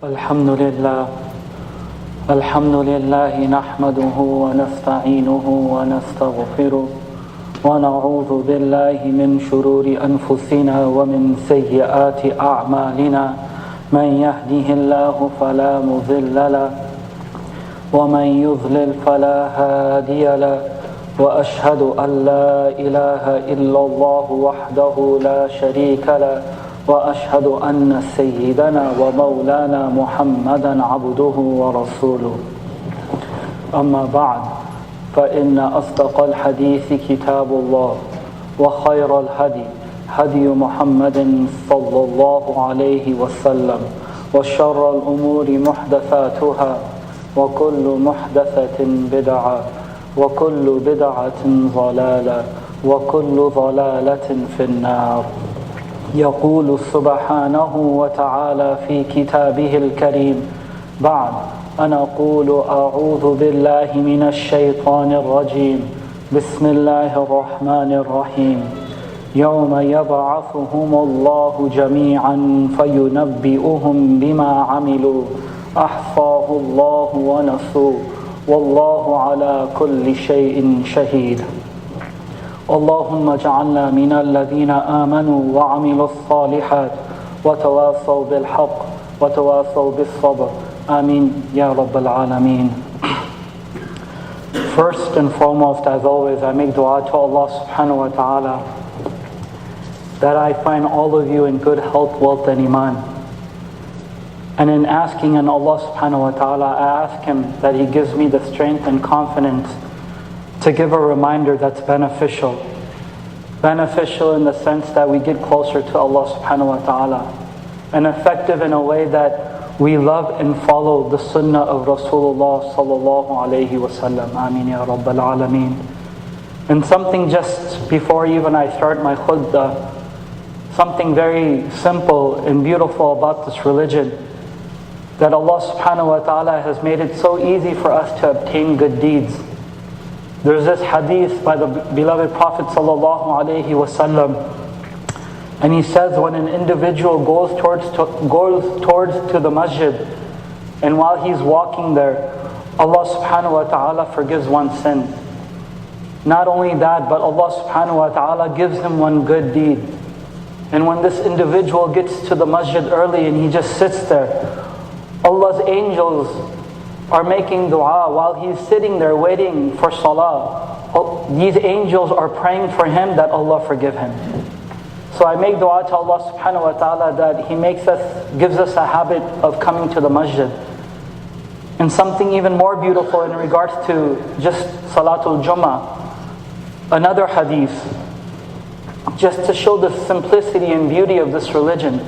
الحمد لله نحمده ونستعينه ونستغفره ونعوذ بالله من شرور أنفسنا ومن سيئات أعمالنا من يهده الله فلا مضل له ومن يضلل فلا هادي له وأشهد أن لا إله إلا الله وحده لا شريك له وأشهد أن سيدنا ومولانا محمدا عبده ورسوله أما بعد فإن أصدق الحديث كتاب الله وخير الهدي هدي محمد صلى الله عليه وسلم وشر الأمور محدثاتها وكل محدثة بدعة وكل بدعة ضلالة وكل ضلالة في النار. يقول سبحانه وتعالى في كتابه الكريم بعد أن أقول أعوذ بالله من الشيطان الرجيم بسم الله الرحمن الرحيم يوم يبعثهم الله جميعا فينبئهم بما عملوا أحصاه الله ونسوه والله على كل شيء شهيد. اللهم اجعلنا من الذين آمنوا وعملوا الصالحات وتواصوا بالحق وتواصوا بالصبر. Ameen Ya Rabbal Alameen. First and foremost, as always, I make dua to Allah subhanahu wa ta'ala that I find all of you in good health, wealth and iman. And in asking in Allah subhanahu wa ta'ala, I ask Him that He gives me the strength and confidence to give a reminder that's beneficial. Beneficial in the sense that we get closer to Allah subhanahu wa ta'ala. And effective in a way that we love and follow the sunnah of Rasulullah sallallahu alayhi wa sallam. Ameen Ya Rabbal Alameen. And something just before even I start my khutbah, something very simple and beautiful about this religion, that Allah subhanahu wa ta'ala has made it so easy for us to obtain good deeds. There's this hadith by the beloved Prophet sallallahu alaihi wasallam, and he says when an individual goes towards to the masjid, and while he's walking there, Allah subhanahu wa ta'ala forgives one sin. Not only that, but Allah subhanahu wa ta'ala gives him one good deed. And when this individual gets to the masjid early and he just sits there, Allah's angels are making dua while he's sitting there waiting for salah. These angels are praying for him that Allah forgive him. So I make dua to Allah subhanahu wa ta'ala that He gives us a habit of coming to the masjid. And something even more beautiful in regards to just Salatul Jum'ah, another hadith, just to show the simplicity and beauty of this religion.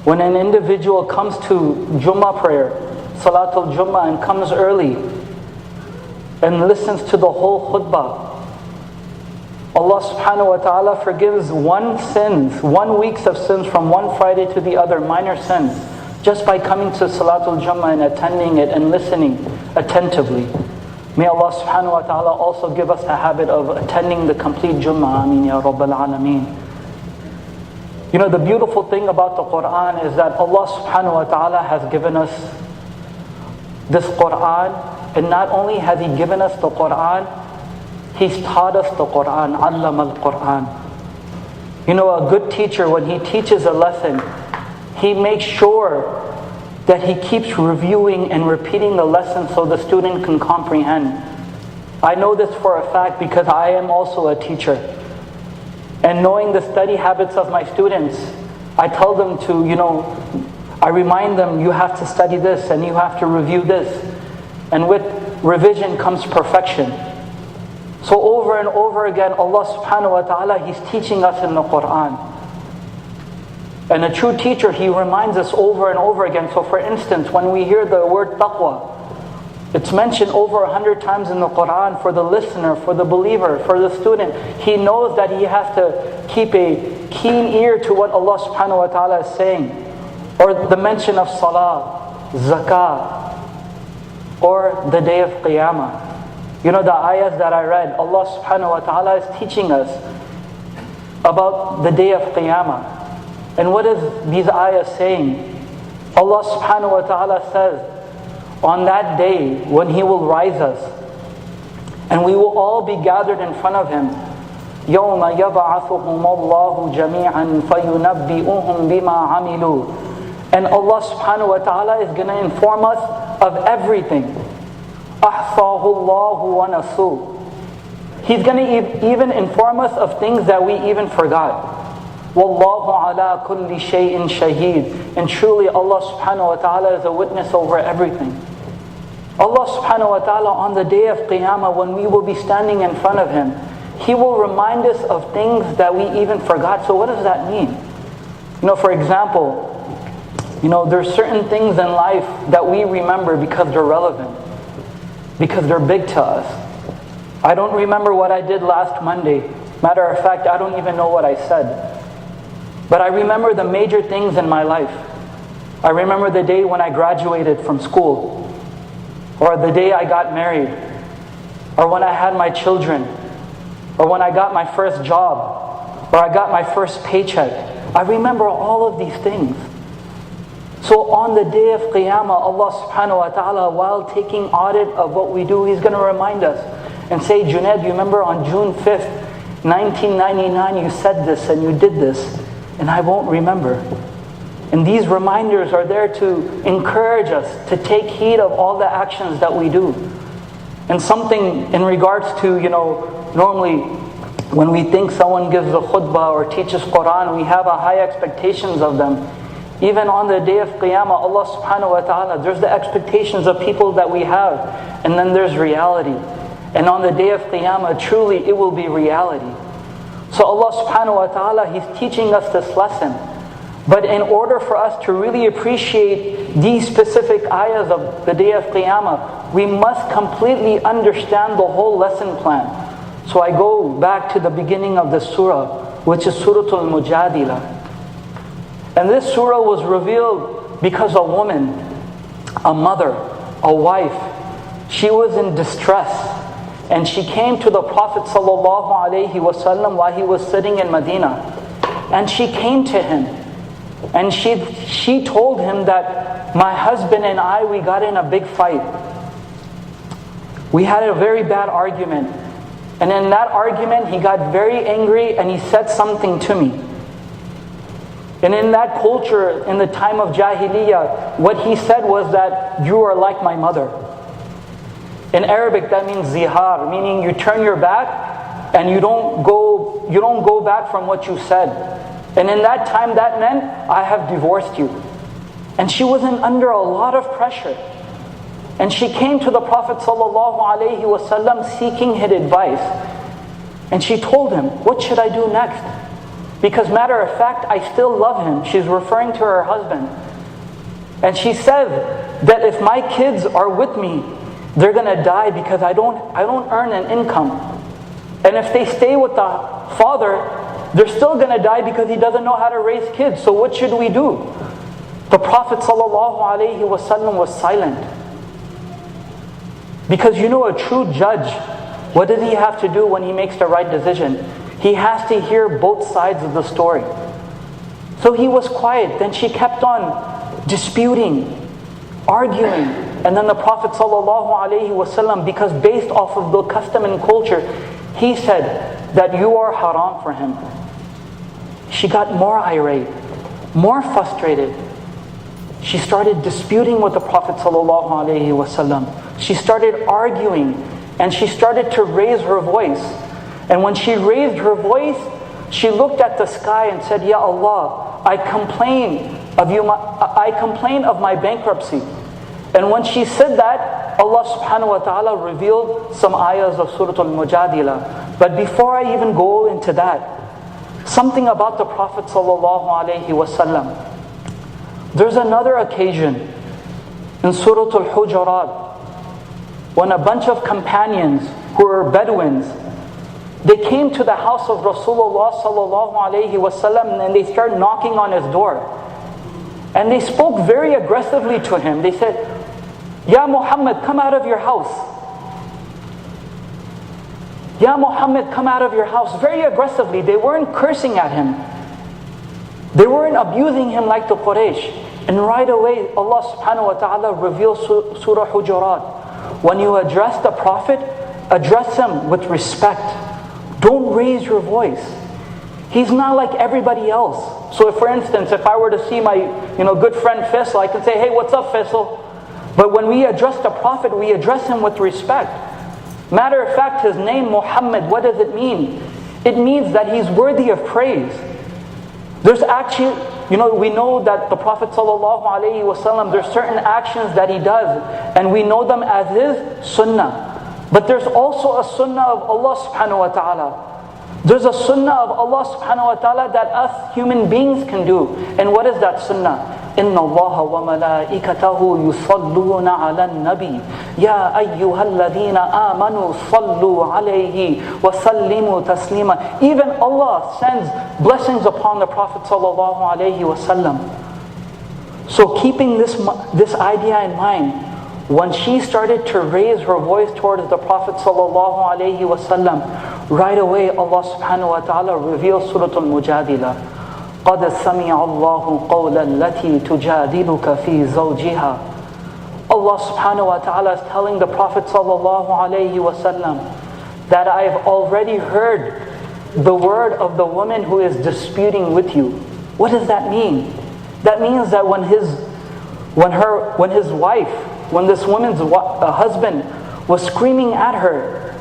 When an individual comes to Jum'ah prayer, Salatul Jum'ah, and comes early and listens to the whole khutbah, Allah subhanahu wa ta'ala forgives one week's of sins from one Friday to the other, minor sins, just by coming to Salatul Jum'ah and attending it and listening attentively. May Allah subhanahu wa ta'ala also give us the habit of attending the complete Jum'ah. Ameen Ya Rabbal Alameen. You know, the beautiful thing about the Quran is that Allah subhanahu wa ta'ala has given us this Quran, and not only has He given us the Quran, He's taught us the Quran. Allama al-Quran. You know, a good teacher, when he teaches a lesson, he makes sure that he keeps reviewing and repeating the lesson so the student can comprehend. I know this for a fact because I am also a teacher. And knowing the study habits of my students, I tell them to, I remind them, you have to study this and you have to review this. And with revision comes perfection. So over and over again, Allah subhanahu wa ta'ala, He's teaching us in the Quran. And a true teacher, he reminds us over and over again. So for instance, when we hear the word taqwa, it's mentioned over 100 times in the Quran for the listener, for the believer, for the student. He knows that he has to keep a keen ear to what Allah subhanahu wa ta'ala is saying. Or the mention of salah, zakah, or the day of qiyamah. You know, the ayahs that I read, Allah subhanahu wa ta'ala is teaching us about the day of qiyamah. And what is these ayahs saying? Allah subhanahu wa ta'ala says, on that day when He will rise us, and we will all be gathered in front of Him, يَوْمَ يَبْعَثُهُمُ اللَّهُ جَمِيعًا فَيُنَبِّئُهُم بِمَا عَمِلُوا. And Allah subhanahu wa ta'ala is going to inform us of everything. أَحْصَاهُ اللَّهُ وَنَسُوهُ. He's going to even inform us of things that we even forgot. وَاللَّهُ عَلَى كُلِّ شَيْءٍ شَهِيدٌ. And truly Allah subhanahu wa ta'ala is a witness over everything. Allah subhanahu wa ta'ala on the day of Qiyamah, when we will be standing in front of Him, He will remind us of things that we even forgot. So what does that mean? For example, there's certain things in life that we remember because they're relevant, because they're big to us. I don't remember what I did last Monday. Matter of fact, I don't even know what I said. But I remember the major things in my life. I remember the day when I graduated from school, or the day I got married, or when I had my children, or when I got my first job, or I got my first paycheck. I remember all of these things. So on the day of Qiyamah, Allah subhanahu wa ta'ala, while taking audit of what we do, He's going to remind us and say, Junaid, you remember on June 5th, 1999, you said this and you did this, and I won't remember. And these reminders are there to encourage us to take heed of all the actions that we do. And something in regards to, normally when we think someone gives a khutbah or teaches Quran, we have a high expectations of them. Even on the day of Qiyamah, Allah subhanahu wa ta'ala, there's the expectations of people that we have, and then there's reality. And on the day of Qiyamah, truly it will be reality. So Allah subhanahu wa ta'ala, He's teaching us this lesson. But in order for us to really appreciate these specific ayahs of the day of Qiyamah, we must completely understand the whole lesson plan. So I go back to the beginning of the surah, which is Surah Al-Mujadilah. And this surah was revealed because a woman, a mother, a wife, she was in distress. And she came to the Prophet ﷺ while he was sitting in Medina. And she came to him. And she told him that my husband and I, we got in a big fight. We had a very bad argument. And in that argument, he got very angry and he said something to me. And in that culture, in the time of Jahiliyyah, what he said was that you are like my mother. In Arabic, that means zihar, meaning you turn your back and you don't go back from what you said. And in that time, that meant I have divorced you. And she was under a lot of pressure. And she came to the Prophet ﷺ seeking his advice. And she told him, what should I do next? Because matter of fact, I still love him. She's referring to her husband. And she said that if my kids are with me, they're going to die because I don't earn an income. And if they stay with the father, they're still going to die because he doesn't know how to raise kids. So what should we do? The Prophet ﷺ was silent. Because a true judge, what does he have to do when he makes the right decision? He has to hear both sides of the story. So he was quiet. Then she kept on disputing, arguing. And then the Prophet ﷺ, because based off of the custom and culture, he said that you are haram for him. She got more irate, more frustrated. She started disputing with the Prophet ﷺ. She started arguing and she started to raise her voice. And when she raised her voice, she looked at the sky and said, Ya Allah, I complain of my bankruptcy. And when she said that, Allah subhanahu wa ta'ala revealed some ayahs of Surah Al-Mujadilah. But before I even go into that, something about the Prophet ﷺ. There's another occasion in Surah Al-Hujurat when a bunch of companions who were Bedouins, they came to the house of Rasulullah ﷺ and they started knocking on his door. And they spoke very aggressively to him. They said, Ya Muhammad, come out of your house. Ya Muhammad, come out of your house. Very aggressively. They weren't cursing at him. They weren't abusing him like the Quraysh. And right away, Allah subhanahu wa ta'ala reveals Surah Hujurat. When you address the Prophet, address him with respect. Don't raise your voice. He's not like everybody else. So if, for instance, if I were to see my good friend Faisal, I can say, hey, what's up, Faisal? But when we address the Prophet, we address him with respect. Matter of fact, his name Muhammad, what does it mean? It means that he's worthy of praise. There's actually, we know that the Prophet ﷺ, there's certain actions that he does, and we know them as his sunnah. But there's also a sunnah of Allah subhanahu wa ta'ala. There's a sunnah of Allah subhanahu wa ta'ala that us human beings can do. And what is that sunnah? إِنَّ اللَّهَ وَمَلَائِكَتَهُ يُصَلُّونَ عَلَى النَّبِيِّ يَا أَيُّهَا الَّذِينَ آمَنُوا صَلُّوا عَلَيْهِ وَسَلِّمُوا تَسْلِيمًا. Even Allah sends blessings upon the Prophet sallallahu alaihi wasallam. So keeping this idea in mind, when she started to raise her voice towards the Prophet sallallahu alaihi wasallam, right away Allah subhanahu wa ta'ala reveals Surah Al-Mujadila. قَدْ سَمِعَ اللَّهُ قَوْلَ الَّتِي تُجَادِلُكَ فِي زَوْجِهَا. Allah subhanahu wa ta'ala is telling the Prophet sallallahu alaihi wasallam that I have already heard the word of the woman who is disputing with you. What does that mean? That means that when this woman's husband was screaming at her,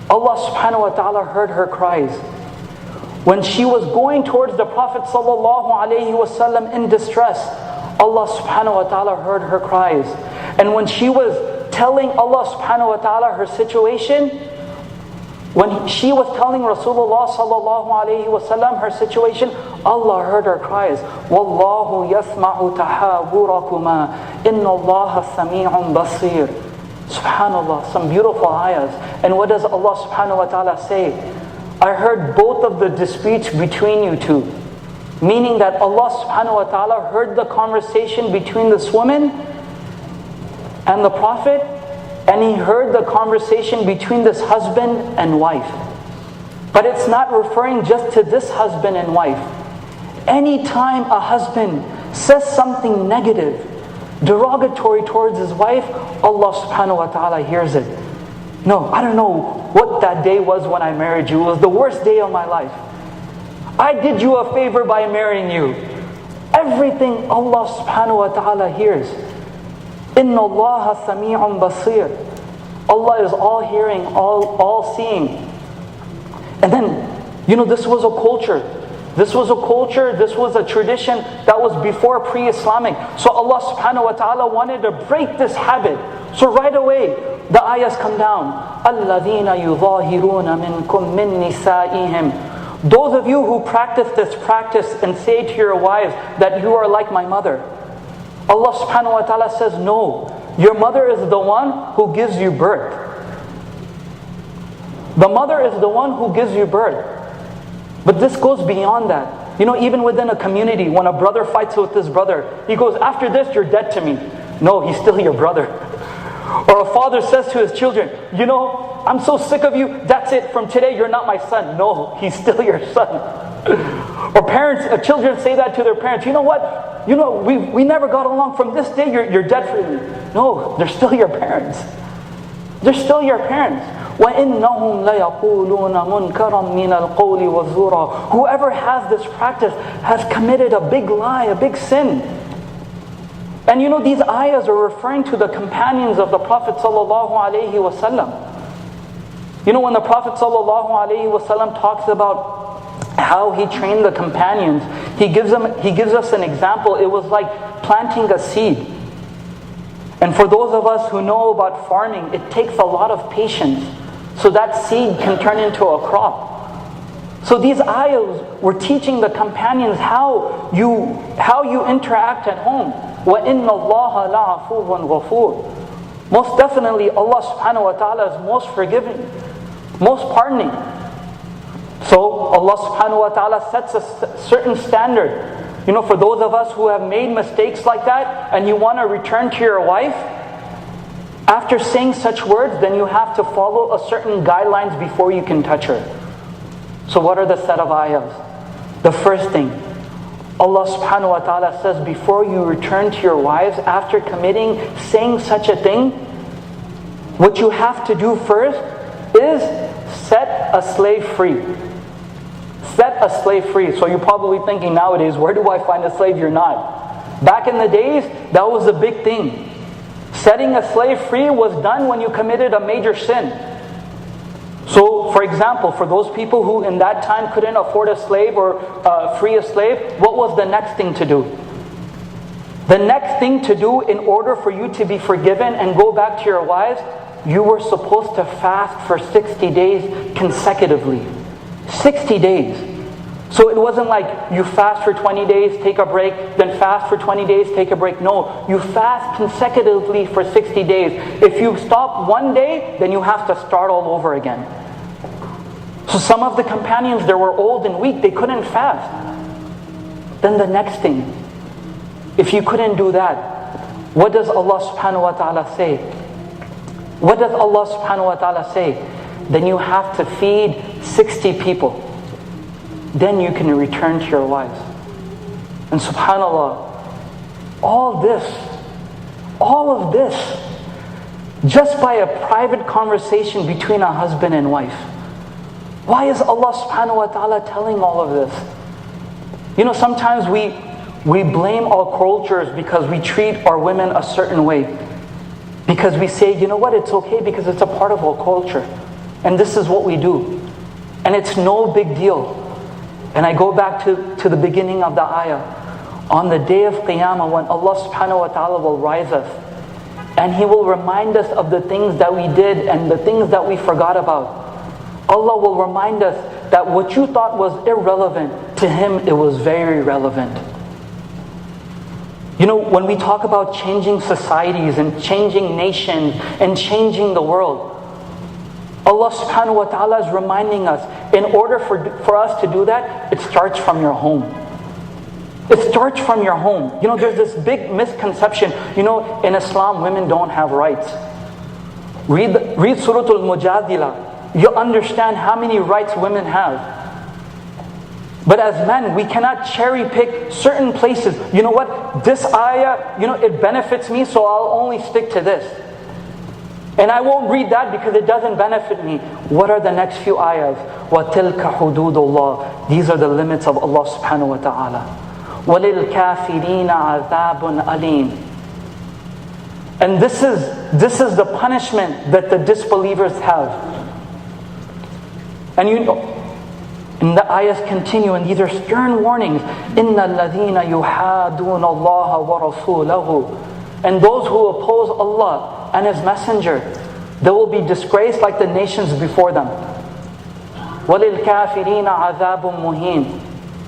Allah subhanahu wa ta'ala heard her cries. When she was going towards the Prophet sallallahu alaihi wasallam in distress, Allah subhanahu wa ta'ala heard her cries. And when she was telling Allah subhanahu wa ta'ala her situation, when she was telling Rasulullah sallallahu alaihi wasallam her situation, Allah heard her cries. Wallahu yasma'u tahawurakuma inna Allah sami'un basir. Subhanallah, some beautiful ayahs. And what does Allah subhanahu wa ta'ala say? I heard both of the disputes between you two. Meaning that Allah subhanahu wa ta'ala heard the conversation between this woman and the Prophet, and He heard the conversation between this husband and wife. But it's not referring just to this husband and wife. Anytime a husband says something negative, derogatory towards his wife, Allah subhanahu wa ta'ala hears it. No, I don't know what that day was when I married you. It was the worst day of my life. I did you a favor by marrying you. Everything Allah subhanahu wa ta'ala hears. Inna Allah sami'un basir. Allah is all hearing, all seeing. And then, this was a culture. This was a tradition that was before pre-Islamic. So Allah subhanahu wa ta'ala wanted to break this habit. So right away, the ayahs come down. الَّذِينَ يُظَاهِرُونَ مِنْكُمْ مِنْ نِسَائِهِمْ. Those of you who practice this practice and say to your wives that you are like my mother. Allah subhanahu wa ta'ala says, no, your mother is the one who gives you birth. The mother is the one who gives you birth. But this goes beyond that. Even within a community, when a brother fights with his brother, he goes, after this, you're dead to me. No, he's still your brother. Or a father says to his children, I'm so sick of you, that's it, from today you're not my son. No, he's still your son. Or children say that to their parents, you know what? We never got along, from this day you're dead for me. No, they're still your parents. They're still your parents. وَإِنَّهُمْ لَيَقُولُونَ مُنْكَرًا مِنَ الْقَوْلِ وَالزُّورَ. Whoever has this practice has committed a big lie, a big sin. And these ayahs are referring to the companions of the Prophet sallallahu alaihi wasallam. When the Prophet sallallahu alaihi wasallam talks about how he trained the companions, he gives us an example. It was like planting a seed. And for those of us who know about farming, it takes a lot of patience so that seed can turn into a crop. So these ayahs were teaching the companions how you interact at home. وَإِنَّ اللَّهَ لَعَفُوٌّ غَفُورٌ. Most definitely Allah subhanahu wa ta'ala is most forgiving, most pardoning. So Allah subhanahu wa ta'ala sets a certain standard. For those of us who have made mistakes like that and you want to return to your wife, after saying such words, then you have to follow a certain guidelines before you can touch her. So what are the set of ayahs? The first thing, Allah subhanahu wa ta'ala says, before you return to your wives, after saying such a thing, what you have to do first is set a slave free. Set a slave free. So you're probably thinking nowadays, where do I find a slave? You're not. Back in the days, that was a big thing. Setting a slave free was done when you committed a major sin. So, for example, for those people who in that time couldn't afford a slave or free a slave, what was the next thing to do? The next thing to do in order for you to be forgiven and go back to your wives, you were supposed to fast for 60 days consecutively. 60 days. So it wasn't like you fast for 20 days, take a break, then fast for 20 days, take a break. No, you fast consecutively for 60 days. If you stop one day, then you have to start all over again. So some of the companions, they were old and weak, they couldn't fast. Then the next thing, if you couldn't do that, what does Allah subhanahu wa ta'ala say? What does Allah subhanahu wa ta'ala say? Then you have to feed 60 people. Then you can return to your wives. And subhanAllah, all of this, just by a private conversation between a husband and wife. Why is Allah subhanahu wa ta'ala telling all of this? Sometimes we blame our cultures because we treat our women a certain way. Because we say, you know what, it's okay because it's a part of our culture. And this is what we do. And it's no big deal. And I go back to the beginning of the ayah. On the day of Qiyamah, when Allah subhanahu wa ta'ala will rise us, and He will remind us of the things that we did and the things that we forgot about. Allah will remind us that what you thought was irrelevant, to Him it was very relevant. When we talk about changing societies and changing nations and changing the world, Allah subhanahu wa ta'ala is reminding us, in order for us to do that, it starts from your home. It starts from your home. There's this big misconception. In Islam, women don't have rights. Read Surah Al-Mujadila. You'll understand how many rights women have. But as men, we cannot cherry pick certain places. You know what? This ayah, it benefits me, so I'll only stick to this. And I won't read that because it doesn't benefit me. What are the next few ayahs? وَتِلْكَ حُدُودُ اللَّهِ. These are the limits of Allah subhanahu wa ta'ala. وَلِلْكَافِرِينَ عَذَابٌ أَلِيمٌ. And this is the punishment that the disbelievers have. And and the ayahs continue, and these are stern warnings. إِنَّ الَّذِينَ يُحَادُونَ اللَّهَ وَرَسُولَهُ. And those who oppose Allah and His Messenger, they will be disgraced like the nations before them. وَلِلْكَافِرِينَ عَذَابٌ مُهِينٌ.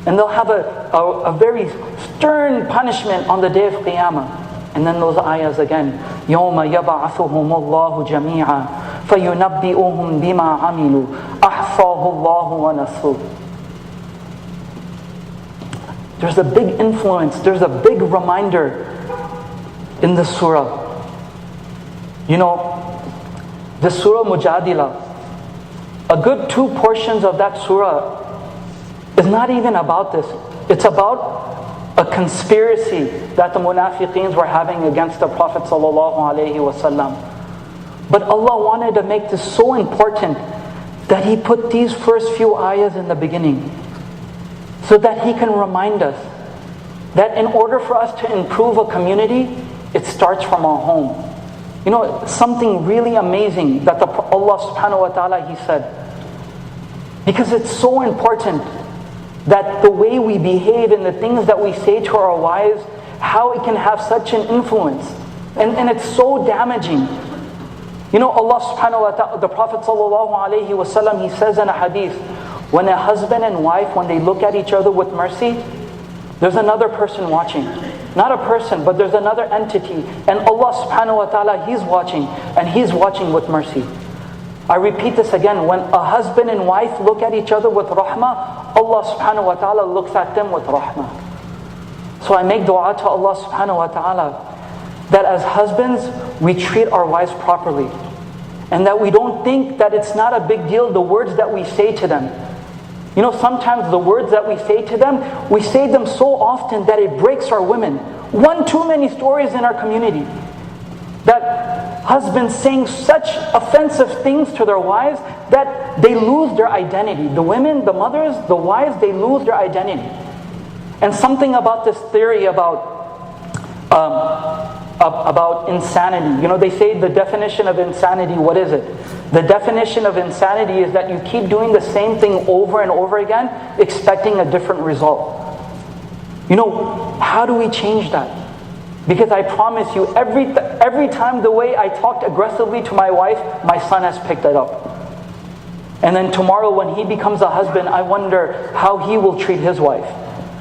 And they'll have a very stern punishment on the day of Qiyamah. And then those ayahs again. يَوْمَ يَبْعَثُهُمُ اللَّهُ جَمِيعًا فَيُنَبِّئُهُم بِمَا عَمِلُوا أَحْصَاهُ اللَّهُ وَنَسُوهُ. There's a big influence, there's a big reminder in the surah. The Surah Mujadila, a good 2 portions of that surah is not even about this. It's about a conspiracy that the munafiqeens were having against the Prophet ﷺ. But Allah wanted to make this so important that He put these first few ayahs in the beginning, so that He can remind us that in order for us to improve a community, it starts from our home. Something really amazing that Allah subhanahu wa ta'ala, He said. Because it's so important that the way we behave and the things that we say to our wives, how it can have such an influence. And it's so damaging. Allah subhanahu wa ta'ala, the Prophet sallallahu alayhi wa sallam, he says in a hadith, when a husband and wife, when they look at each other with mercy, there's another person watching. Not a person, but there's another entity. And Allah subhanahu wa ta'ala, He's watching. And He's watching with mercy. I repeat this again. When a husband and wife look at each other with rahmah, Allah subhanahu wa ta'ala looks at them with rahmah. So I make dua to Allah subhanahu wa ta'ala that as husbands, we treat our wives properly. And that we don't think that it's not a big deal, the words that we say to them. You know, sometimes the words that we say to them, we say them so often that it breaks our women. One too many stories in our community that husbands saying such offensive things to their wives that they lose their identity. The women, the mothers, the wives, they lose their identity. And something about this theory about insanity. You know, they say the definition of insanity, what is it? The definition of insanity is that you keep doing the same thing over and over again, expecting a different result. You know, how do we change that? Because I promise you, every time the way I talked aggressively to my wife, my son has picked it up. And then tomorrow when he becomes a husband, I wonder how he will treat his wife.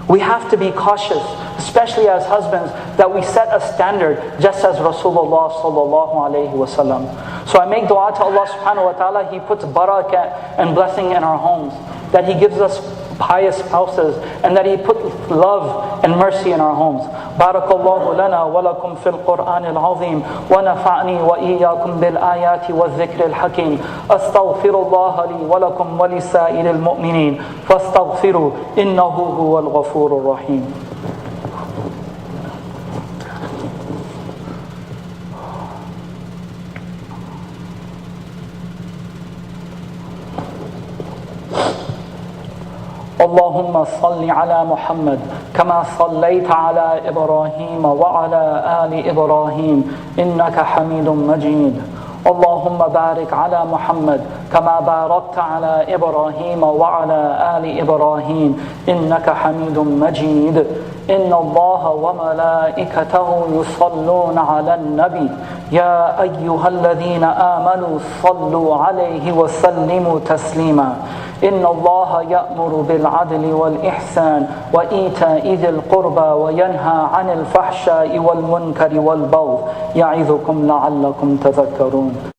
We have to be cautious, especially as husbands, that we set a standard just as Rasulullah sallallahu alaihi wasallam. So I make dua to Allah subhanahu wa ta'ala, He puts barakah and blessing in our homes, that He gives us pious spouses, and that He puts love and mercy in our homes. Barakallahu lana wa lakum fil Qur'an al-azim wa nafa'ni wa iyyakum bil ayati wa dhikr al-hakim. Astaghfirullah li wa lakum wa li sa'iril mu'minin fastaghfiru innahu huwal ghafurur rahim. اللهم صل على محمد كما صليت على إبراهيم وعلى آل إبراهيم إنك حميد مجيد. اللهم بارك على محمد كما باركت على إبراهيم وعلى آل إبراهيم إنك حميد مجيد. إن الله وملائكته يصلون على النبي يا أيها الذين آمنوا صلوا عليه وسلموا تسليما. إن الله يأمر بالعدل والإحسان وإيتاء ذي القربى وينهى عن الفحشاء والمنكر والبغي يعظكم لعلكم تذكرون.